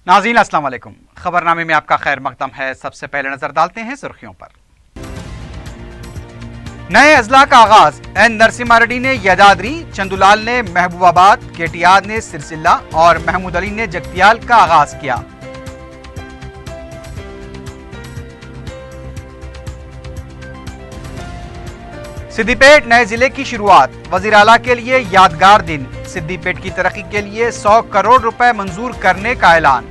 नाज़रीन अस्सलाम वालेकुम। खबरनामे में आपका खैर मकदम है। सबसे पहले नजर डालते हैं सुर्खियों पर। नए अजला का आगाज। एन नरसिम्हा रेड्डी ने यदाद्री, चंदूलाल ने महबूबाबाद, केटीआर ने सिरसिल्ला और महमूद अली ने जगतियाल का आगाज किया। सिद्दीपेट नए जिले की शुरुआत। वजीर आला के लिए यादगार दिन। सिद्दीपेट की तरक्की के लिए 100 करोड़ रुपए मंजूर करने का ऐलान।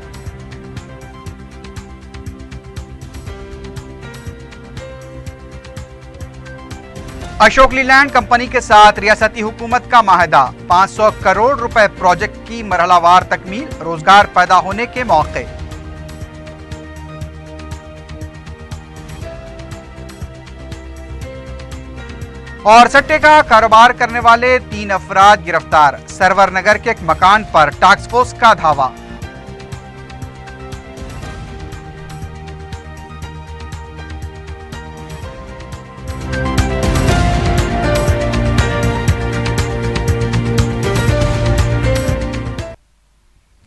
अशोक लीलैंड कंपनी के साथ रियासती हुकूमत का माहिदा। 500 करोड़ रुपए प्रोजेक्ट की मरहलावार तकमील, रोजगार पैदा होने के मौके। और सट्टे का कारोबार करने वाले 3 अफराद गिरफ्तार। सरवर नगर के एक मकान पर टास्क फोर्स का धावा।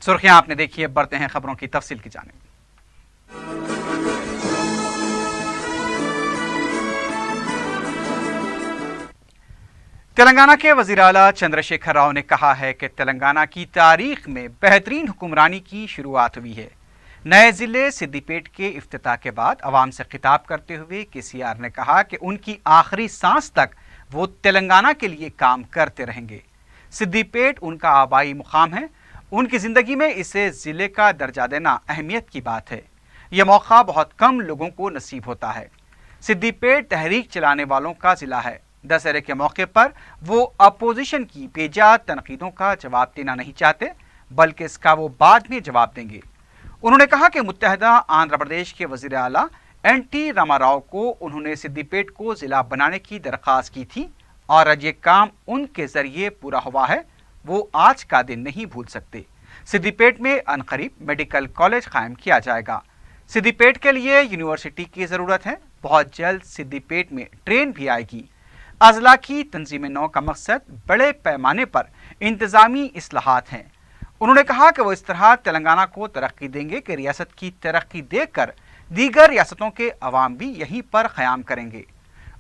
सुर्खियां आपने देखी, अब बढ़ते हैं खबरों की तफसील की जानिब। तेलंगाना के वजीर आला चंद्रशेखर राव ने कहा है कि तेलंगाना की तारीख में बेहतरीन हुक्मरानी की शुरुआत हुई है। नए जिले सिद्दीपेट के इफ्तिताह के बाद अवाम से खिताब करते हुए केसीआर ने कहा कि उनकी आखिरी सांस तक वो तेलंगाना के लिए काम करते रहेंगे। सिद्दीपेट उनका आबाई मुकाम है। उनकी जिंदगी में इसे जिले का दर्जा देना अहमियत की बात है। यह मौका बहुत कम लोगों को नसीब होता है। सिद्दीपेट तहरीक चलाने वालों का जिला है। दशहरे के मौके पर वो अपोजिशन की बेजा तनकीदों का जवाब देना नहीं चाहते, बल्कि इसका वो बाद में जवाब देंगे। उन्होंने कहा कि मुत्तहदा आंध्र प्रदेश के वजीर आला एन.टी. रामाराव को उन्होंने सिद्दीपेट को जिला बनाने की दरख्वास्त की थी और आज ये काम उनके जरिए पूरा हुआ है। वो आज का दिन नहीं भूल सकते। सिद्दीपेट में अनकरीब मेडिकल कॉलेज कायम किया जाएगा। सिद्दीपेट के लिए यूनिवर्सिटी की ज़रूरत है। बहुत जल्द सिद्दीपेट में ट्रेन भी आएगी। अजला की तंजीम नौ का मकसद बड़े पैमाने पर इंतजामी इस्लाहात हैं। उन्होंने कहा कि वो इस तरह तेलंगाना को तरक्की देंगे कि रियासत की तरक्की देखकर दीगर रियासतों के अवाम भी यहीं पर क़याम करेंगे।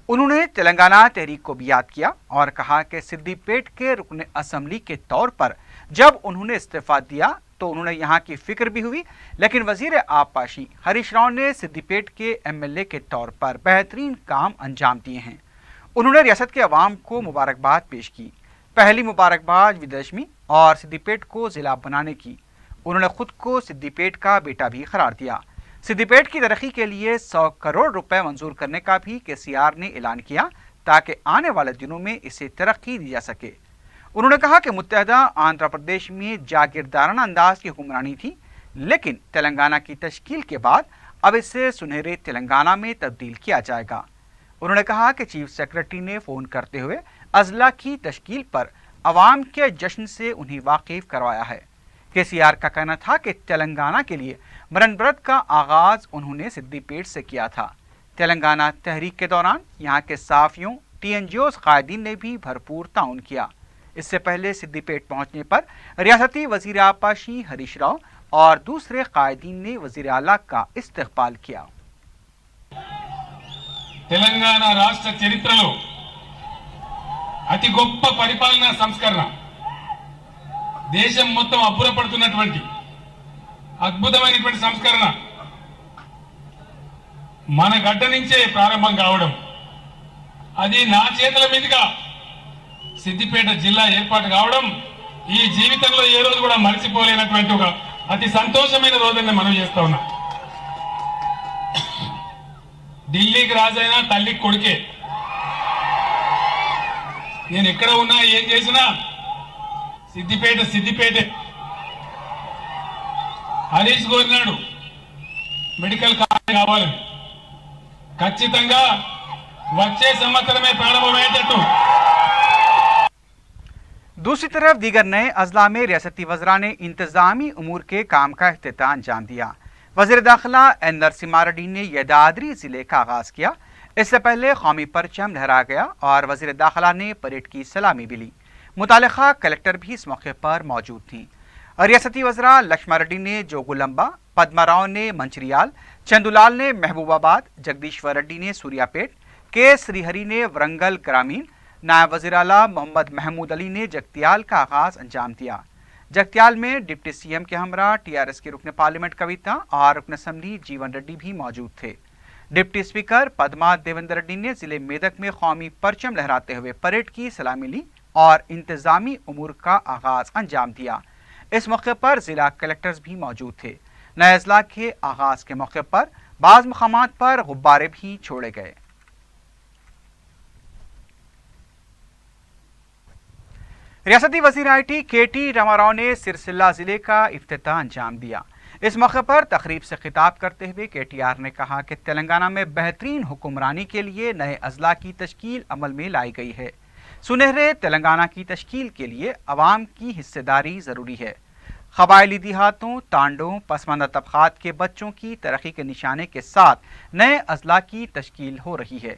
उन्होंने तेलंगाना तहरीक को भी याद किया और कहा कि सिद्दीपेट के रुकन असम्बली के तौर पर जब उन्होंने इस्तीफा दिया तो उन्होंने यहाँ की फिक्र भी हुई, लेकिन वजीर आबपाशी हरीश राव ने सिद्दीपेट के एमएलए के तौर पर बेहतरीन काम अंजाम दिए हैं। उन्होंने रियासत के अवाम को मुबारकबाद पेश की। पहली मुबारकबाद विजयदशमी और सिद्दीपेट को जिला बनाने की। उन्होंने खुद को सिद्दीपेट का बेटा भी करार दिया। सिद्दीपेट की तरक्की के लिए 100 करोड़ रुपए मंजूर करने का भी केसीआर ने ऐलान किया ताकि आने वाले दिनों में इसे तरक्की दी जा सके। उन्होंने कहा कि मुत्तहदा आंध्र प्रदेश में जागीरदाराना अंदाज की हुक्मरानी थी, लेकिन तेलंगाना की तश्कील के बाद अब इसे सुनहरे तेलंगाना में तब्दील किया जाएगा। उन्होंने कहा कि चीफ सेक्रेटरी ने फ़ोन करते हुए अजला की तश्कील पर अवाम के जश्न से उन्हें वाकिफ करवाया है। केसीआर का कहना था कि तेलंगाना के लिए मरनब्रत का आगाज उन्होंने सिद्दीपेट से किया था। तेलंगाना तहरीक के दौरान यहाँ के साफियों, टीएनजीओस कायदीन ने भी भरपूर ताउन किया। इससे पहले सिद्दीपेट पहुंचने पर रियासती वजीर आबपाशी हरीश राव और दूसरे कायदीन ने वजीर आला का इस्तकबाल किया। తెలంగాణ రాష్ట్ర చరిత్రలో అతి గొప్ప పరిపాలనా సంస్కరణ, దేశం మొత్తం అబ్బురపడుతున్నటువంటి అద్భుతమైనటువంటి సంస్కరణ మన గడ్డ నుంచే ప్రారంభం కావడం, అది నా చేతుల మీదుగా సిద్దిపేట జిల్లా ఏర్పాటు కావడం ఈ జీవితంలో ఏ రోజు కూడా మర్చిపోలేనటువంటి ఒక అతి సంతోషమైన రోజుని మనం చేస్తా ఉన్నాం. ఢిల్లీకి రాజైనా తల్లికి కొడుకే. నేను ఎక్కడ ఉన్నా ఏం చేసినా సిద్దిపేటే. హరీష్ కోరినాడు మెడికల్ కాలేజ్ కావాలని. ఖచ్చితంగా వచ్చే సంవత్సరమే ప్రారంభమయ్యేటట్టు. दूसरी तरफ दीगर नए अजला में रियासती वज़रा ने इंतजामी उमूर के काम का इख्तिताम अंजाम दिया। वज़ीर दाखिला एन नरसिम्हा रेड्डी ने यदाद्री जिले का आगाज किया। इससे पहले कौमी परचम लहराया गया और वज़ीर दाखिला ने परेड की सलामी भी ली। मुतालिका कलेक्टर भी इस मौके पर मौजूद थी। रियासती वज़रा लक्ष्मण रेड्डी ने जोगुलंबा, पद्माराव ने मंचिरियाल, चंदूलाल ने महबूबाबाद, जगदीश्वर रेड्डी ने सूर्यापेट, के श्रीहरि ने वरंगल ग्रामीण, नायब वज़ीर आला मोहम्मद महमूद अली ने जगतियाल का आगाज अंजाम दिया। जगतियाल में डिप्टी सीएम के हमरा टीआरएस के रुकन पार्लियामेंट कविता और रुकन असेंबली जीवन रेड्डी भी मौजूद थे। डिप्टी स्पीकर पद्मा देवेंद्र रेड्डी ने जिले मेदक में कौमी परचम लहराते हुए परेड की सलामी ली और इंतजामी उमूर का आगाज अंजाम दिया। इस मौके पर जिला कलेक्टर्स भी मौजूद थे। नए अजला के आगाज के मौके पर बाज़ मकामात पर गुब्बारे भी छोड़े गए। रियासती वज़ीर IT KT रामाराव ने सिरसिल्ला जिले का इफ्तिताह अंजाम दिया। इस मौके पर तकरीब से खिताब करते हुए KTR ने कहा कि तेलंगाना में बेहतरीन हुक्मरानी के लिए नए अजला की तश्कील अमल में लाई गई है। सुनहरे तेलंगाना की तश्कील के लिए अवाम की हिस्सेदारी ज़रूरी है। क़बायली देहातों, तांडों, पसमानदा तबक़ात के बच्चों की तरक्की के निशाने के साथ नए अजला की तश्कील हो रही है।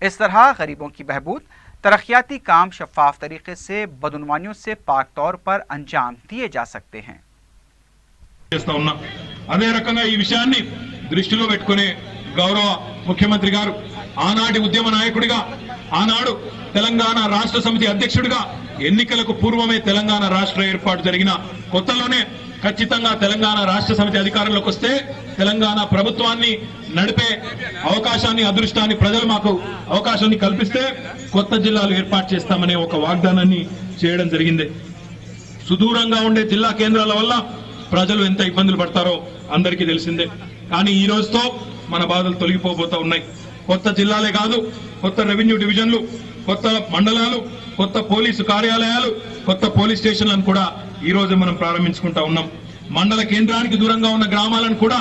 इस तरह गरीबों की बहबूद, तरक्याती काम शफाफ तरीके से बदउनवानियों से पाक तौर पर अंजाम दिए जा सकते हैं। అదే రకంగా ఈ విషయాన్ని దృష్టిలో పెట్టుకునే గౌరవ ముఖ్యమంత్రి గారు ఆనాటి ఉద్యమ నాయకుడిగా, ఆనాడు తెలంగాణ రాష్ట్ర సమితి అధ్యక్షుడిగా ఎన్నికలకు పూర్వమే తెలంగాణ రాష్ట్ర ఏర్పాటు జరిగిన కొత్తలోనే ఖచ్చితంగా తెలంగాణ రాష్ట్ర సమితి అధికారంలోకి వస్తే తెలంగాణ ప్రభుత్వాన్ని నడిపే అవకాశాన్ని, అదృష్టాన్ని ప్రజలు మాకు అవకాశాన్ని కల్పిస్తే కొత్త జిల్లాలు ఏర్పాటు చేస్తామనే ఒక వాగ్దానాన్ని చేయడం జరిగింది. సుదూరంగా ఉండే జిల్లా కేంద్రాల వల్ల ప్రజలు ఎంత ఇబ్బందులు పడతారో అందరికీ తెలిసిందే. కానీ ఈ రోజుతో మన బాధలు తొలగిపోబోతా ఉన్నాయి. కొత్త జిల్లాలే కాదు, కొత్త రెవెన్యూ డివిజన్లు, కొత్త మండలాలు, కొత్త పోలీసు కార్యాలయాలు, కొత్త పోలీస్ స్టేషన్లను కూడా ఈ రోజు మనం ప్రారంభించుకుంటా ఉన్నాం. మండల కేంద్రానికి దూరంగా ఉన్న గ్రామాలను కూడా।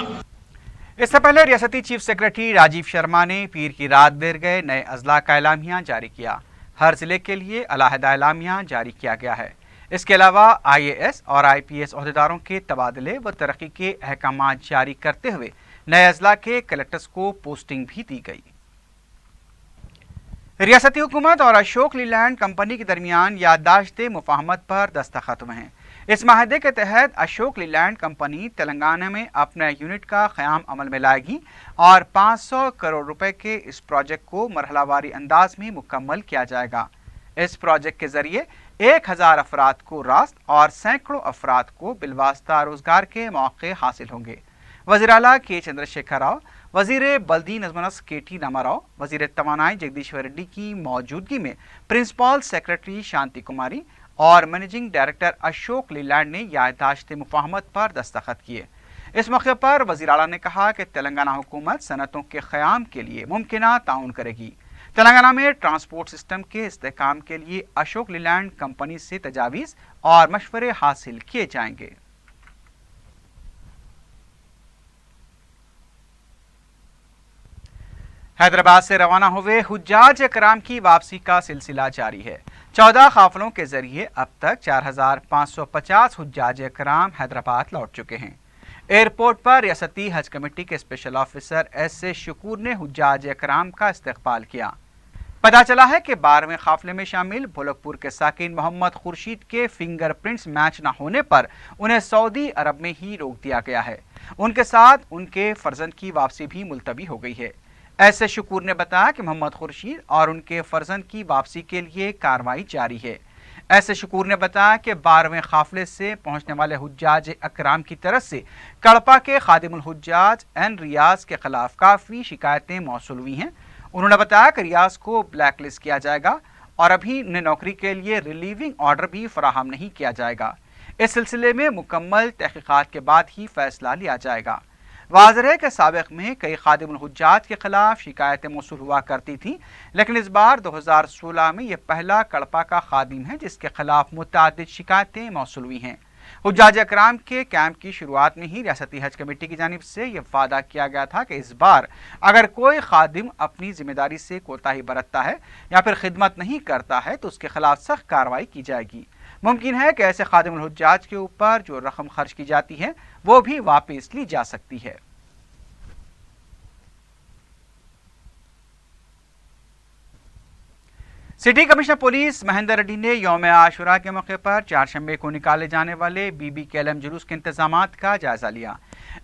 इससे पहले रियासती चीफ सेक्रेटरी राजीव शर्मा ने पीर की रात देर गए नए अजला का एलामिया जारी किया। हर जिले के लिए अलहदा एलामिया जारी किया गया है। इसके अलावा IAS और IPS अहदेदारों के तबादले व तरक्की के अहकाम जारी करते हुए नए अजला के कलेक्टर्स को पोस्टिंग भी दी गई। रियासती हुकूमत और अशोक लीलैंड कंपनी के दरमियान याददाश्त मुफाहमत पर दस्तखत हुए हैं। इस माहदे के तहत अशोक लीलैंड कंपनी तेलंगाना में अपने यूनिट का क़याम अमल में लाएगी और 500 करोड़ रुपए के इस प्रोजेक्ट को मरहलावारी अंदाज में मुकम्मल किया जाएगा। इस प्रोजेक्ट के जरिए 1000 अफराद को रास्त और सैकड़ों अफराद को बिलवास्ता रोजगार के मौके हासिल होंगे। वज़ीर आला के चंद्रशेखर राव, वज़ीर बल्दी नज़्म KT रामाराव, वज़ीर तवानाई जगदीश्वर रेड्डी की मौजूदगी में प्रिंसिपल सेक्रेटरी शांति कुमारी और मैनेजिंग डायरेक्टर अशोक लीलैंड ने याददाश्त मुफाहमत पर दस्तखत किए। इस मौके पर वज़ीर आला ने कहा कि तेलंगाना हुकूमत सनतों के क़याम के लिए मुमकिना ताउन करेगी। तेलंगाना में ट्रांसपोर्ट सिस्टम के इस्तेहकाम के लिए अशोक लीलैंड कंपनी से तजावीज़ और मशवरे हासिल किए जाएंगे। हैदराबाद से रवाना हुए हुज्जाज इकराम की वापसी का सिलसिला जारी है। 14 काफिलों के जरिए अब तक 4550 हुज्जाज इकराम हैदराबाद लौट चुके हैं। एयरपोर्ट पर रियासती हज कमेटी के स्पेशल ऑफिसर S.A. शकूर ने हुज्जाज इकराम का इस्तकबाल किया। पता चला है कि 12वें काफिले में शामिल भोलकपुर के साकिन मोहम्मद खुर्शीद के फिंगरप्रिंट्स मैच न होने पर उन्हें सऊदी अरब में ही रोक दिया गया है। उनके साथ उनके फर्जंद की वापसी भी मुलतवी हो गई है। S.A. शकूर ने बताया कि मोहम्मद खुर्शीद और उनके फर्जंद की वापसी के लिए कार्रवाई जारी है। S.A. शकूर ने बताया कि 12वें काफिले से पहुंचने वाले हुज्जाज अकराम की तरफ से कड़पा के खादिमुल हुज्जाज N. रियाज के खिलाफ काफ़ी शिकायतें मौसूल हुई हैं। उन्होंने बताया कि रियाज को ब्लैक लिस्ट किया जाएगा और अभी उन्हें नौकरी के लिए रिलीविंग ऑर्डर भी फराहम नहीं किया जाएगा। इस सिलसिले में मुकम्मल तहकीकात के बाद ही फैसला लिया जाएगा। वाज़ेह है कि साबिक़ में कई खादिमुल हुज्जाज के खिलाफ शिकायतें मौसूल हुआ करती थीं, लेकिन इस बार 2016 में यह पहला कड़पा का खादिम है जिसके खिलाफ मुतअद्दिद शिकायतें मौसूल हुई हैं। हुज्जाज अकराम के कैंप की शुरुआत में ही रियासती हज कमेटी की जानिब से यह वादा किया गया था कि इस बार अगर कोई खादिम अपनी जिम्मेदारी से कोताही बरतता है या फिर खिदमत नहीं करता है तो उसके खिलाफ सख्त कार्रवाई की जाएगी। मुमकिन है कि ऐसे खादिमुल हुज्जाज के ऊपर जो रकम खर्च की जाती है वो भी वापस ली जा सकती है। City commissioner police Mahendra Reddy ने यौम आशुरा के मौके पर चारशंबे को निकाले जाने वाले बीबी केएलएम जुलूस के इंतजामात का जायजा लिया।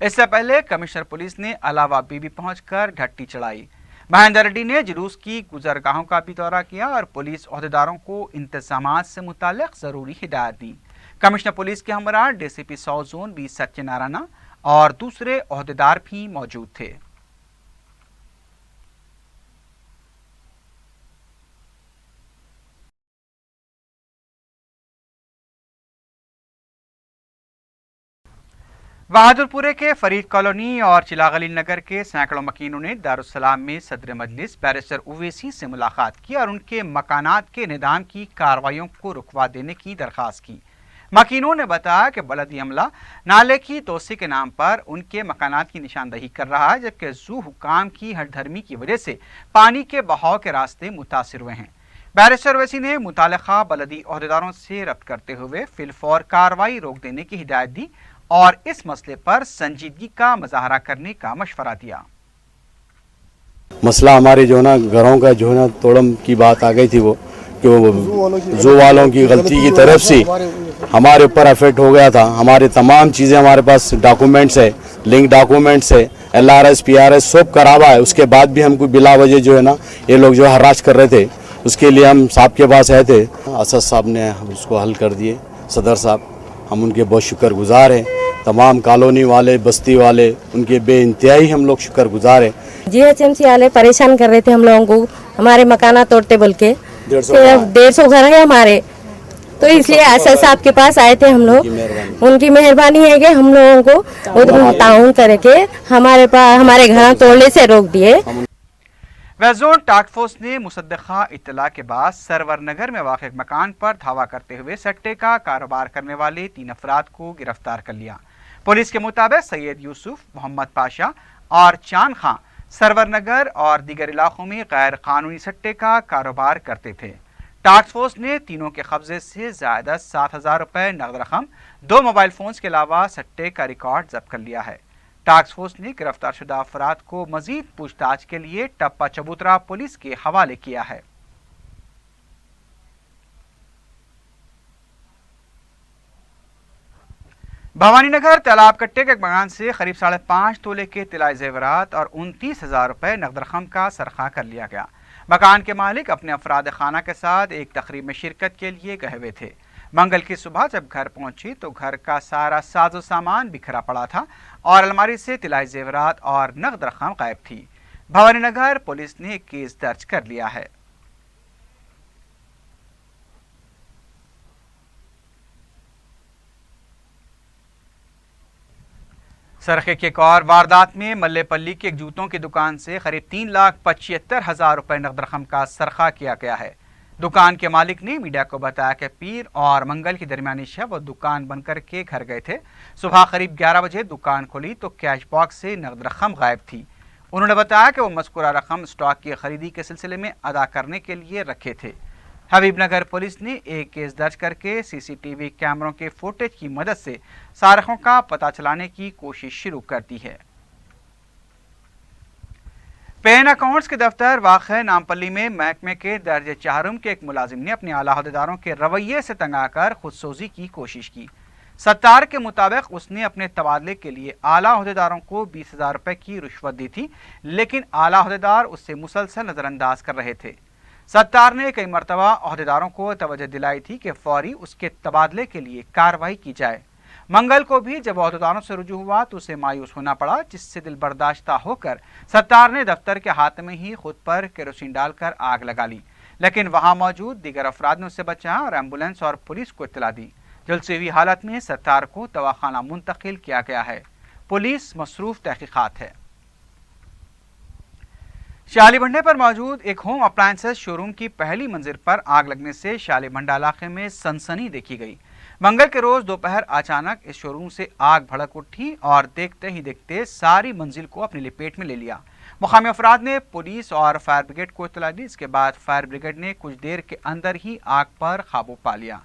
इससे पहले कमिश्नर पुलिस ने अलावा बीबी पहुंचकर ढट्टी चढ़ाई। महेंद्र रेड्डी ने जुलूस की गुजरगाहों का भी दौरा किया और पुलिस ओहदेदारों को इंतजामात से मुताल्लिक जरूरी हिदायत दी। कमिश्नर पुलिस के हमरा DCP south zone B Satyanarayana और दूसरे ओहदेदार भी मौजूद थे। बहादुरपुरे के फरीद कॉलोनी और चिलागली नगर के सैकड़ों मकीनों ने दारुस्सलाम में सदर मजलिस बैरिस्टर उवैसी से मुलाकात की और उनके मकानात के निदाम की कार्रवाइयों को रुकवा देने की दरख्वास्त की। मकीनों ने बताया कि बलदी अमला नाले की तोसी के नाम पर उनके मकानात की निशानदही कर रहा है, जबकि ज़ू हुकाम की हठधर्मी की वजह से पानी के बहाव के रास्ते मुतासिर हुए हैं। बैरिस्टर उवैसी ने मुतालिका बलदी ओहदेदारों से रब्त करते हुए फिलफौर कार्रवाई रोक देने की हिदायत दी और इस मसले पर संजीदगी का मुजाहरा करने का मशवरा दिया। मसला हमारे जो है ना घरों का जो है ना तोड़म की बात आ गई थी, वो कि वो ज़ू वालों की गलती की तरफ से हमारे ऊपर अफेक्ट हो गया था। हमारे तमाम चीज़ें हमारे पास डॉक्यूमेंट्स है, लिंक डॉक्यूमेंट्स है, LRS PRS सब करावा है। उसके बाद भी हमको बिला वजह जो है ना ये लोग जो हरास कर रहे थे, उसके लिए हम साहब के पास आए थे। असद साहब ने उसको हल कर दिए, सदर साहब, हम उनके बहुत शुक्रगुजार हैं। तमाम कॉलोनी वाले, बस्ती वाले, उनके बेइंतहाई हम लोग शुक्रगुजार हैं। GHMC वाले परेशान कर रहे थे हम लोगों को, हमारे मकाना तोड़ते बोल के 150 घर है हमारे, तो इसलिए असद साहब के पास आए थे हम लोग। उनकी मेहरबानी है कि हम लोगों को ताउन करके हमारे घर तोड़ने से रोक दिए। वेस्ट टास्क फोर्स ने मुसद्दक़ा इत्तला के बाद सरवर नगर में वाक़ मकान पर धावा करते हुए सट्टे का कारोबार करने वाले 3 अफराद को गिरफ्तार कर लिया। पुलिस के मुताबिक सैयद यूसुफ, मोहम्मद पाशा और चांद खां सरवर नगर और दीगर इलाकों में गैर कानूनी सट्टे का कारोबार करते थे। टास्क फोर्स ने तीनों के कब्जे से ज़्यादा 7,000 रुपये नगद रकम, 2 मोबाइल फ़ोन्स के अलावा सट्टे का रिकॉर्ड जब्त कर लिया है। टास्क फोर्स ने गिरफ्तार शुदा अफराद को मजीद पूछताछ के लिए टप्पा चबूतरा पुलिस के हवाले किया है। भवानीनगर तालाब कट्टे के बगान से करीब 5.5 तोले के तिलाई जेवरात और 29,000 रुपये नगद रकम का सरखा कर लिया गया। मकान के मालिक अपने अफराद खाना के साथ एक तकरीब में शिरकत के लिए गए हुए थे। मंगल की सुबह जब घर पहुंची तो घर का सारा साजो सामान बिखरा पड़ा था और अलमारी से तिलाई जेवरात और नगद रकम गायब थी। भवानीनगर पुलिस ने केस दर्ज कर लिया है। सरखे की एक और वारदात में मल्लेपल्ली की एक जूतों की दुकान से करीब 3,75,000 रुपये नगद रकम का सरखा किया गया है। दुकान के मालिक ने मीडिया को बताया कि पीर और मंगल की दरमियानी शब वो दुकान बंद करके घर गए थे। सुबह करीब 11 बजे दुकान खोली तो कैश बॉक्स से नगद रकम गायब थी। उन्होंने बताया कि वो मज़कूरा रकम स्टॉक की खरीदी के सिलसिले में अदा करने के लिए रखे थे। हबीबनगर पुलिस ने एक केस दर्ज करके CCTV कैमरों के फुटेज की मदद से सारखों का पता चलाने की कोशिश शुरू कर दी है। पेन अकाउंट्स के दफ्तर वाक़ नामपल्ली में महकमे के दर्जे 4 के एक मुलाजिम ने अपने आला अहदेदारों के रवैये से तंग आकर खुदसोजी की कोशिश की। सत्तार के मुताबिक उसने अपने तबादले के लिए आला अहदेदारों को 20,000 रुपये की रिश्वत दी थी, लेकिन आला अहदेदार उससे मुसलसल नज़रअंदाज कर रहे थे। सत्तार ने कई मरतबा अहदेदारों को तवज्जो दिलाई थी कि फौरी उसके तबादले के लिए कार्रवाई की जाए। मंगल को भी जब अहदेदारों से रुजू हुआ तो उसे मायूस होना पड़ा, जिससे दिल बर्दाश्ता होकर सत्तार ने दफ्तर के हाथ में ही खुद पर केरोसिन डालकर आग लगा ली, लेकिन वहां मौजूद दीगर अफराद ने उसे बचाया और एम्बुलेंस और पुलिस को इत्तला दी। झुलसी हुई हालत में सत्तार को दवाखाना मुंतकिल किया गया है। पुलिस मसरूफ तहकीकात है। शालीबंडे पर मौजूद एक होम अप्लायंसेस शोरूम की पहली मंजिल पर आग लगने से शालीबंडा इलाके में सनसनी देखी गई। मंगल के रोज दोपहर अचानक इस शोरूम से आग भड़क उठी और देखते ही देखते सारी मंजिल को अपनी लपेट में ले लिया। मुकामी अफराद ने पुलिस और फायर ब्रिगेड को इत्तला दी। इसके बाद फायर ब्रिगेड ने कुछ देर के अंदर ही आग पर काबू पा लिया।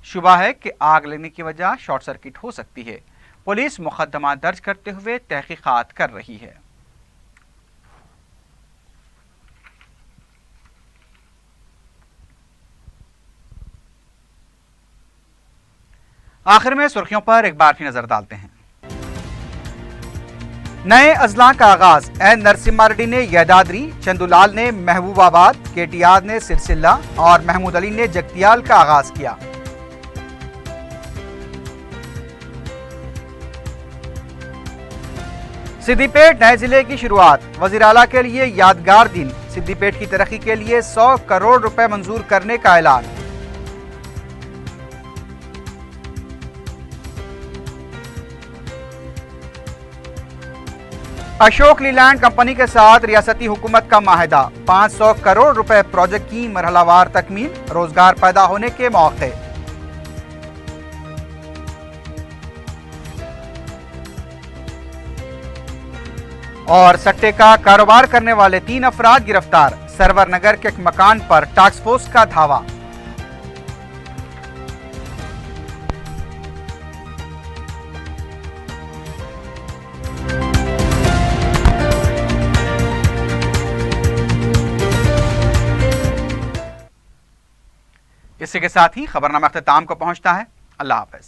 शुबा है कि आग लगने की वजह शॉर्ट सर्किट हो सकती है। पुलिस मुकदमा दर्ज करते हुए तहकीकात कर रही है। आखिर में सुर्खियों पर एक बार फिर नजर डालते हैं। नए अजला का आगाज एन नरसिम्हा रेड्डी ने यदाद्री, चंदूलाल ने महबूबाबाद, केटीआर ने सिरसिल्ला और महमूद अली ने जगतियाल का आगाज किया। सिद्दीपेट नए जिले की शुरुआत, वजीर आला के लिए यादगार दिन, सिद्दीपेट की तरक्की के लिए 100 करोड़ रुपए मंजूर करने का ऐलान। अशोक लीलैंड कंपनी के साथ रियासती हुकूमत का माहिदा, 500 करोड़ रुपए प्रोजेक्ट की मरहलावार तकमील, रोजगार पैदा होने के मौके। और सट्टे का कारोबार करने वाले 3 अफराद गिरफ्तार, सरवर नगर के एक मकान पर टास्क फोर्स का धावा। इसी के साथ ही खबरनामा अख्ताम को पहुंचता है। अल्लाह हाफ़िज़।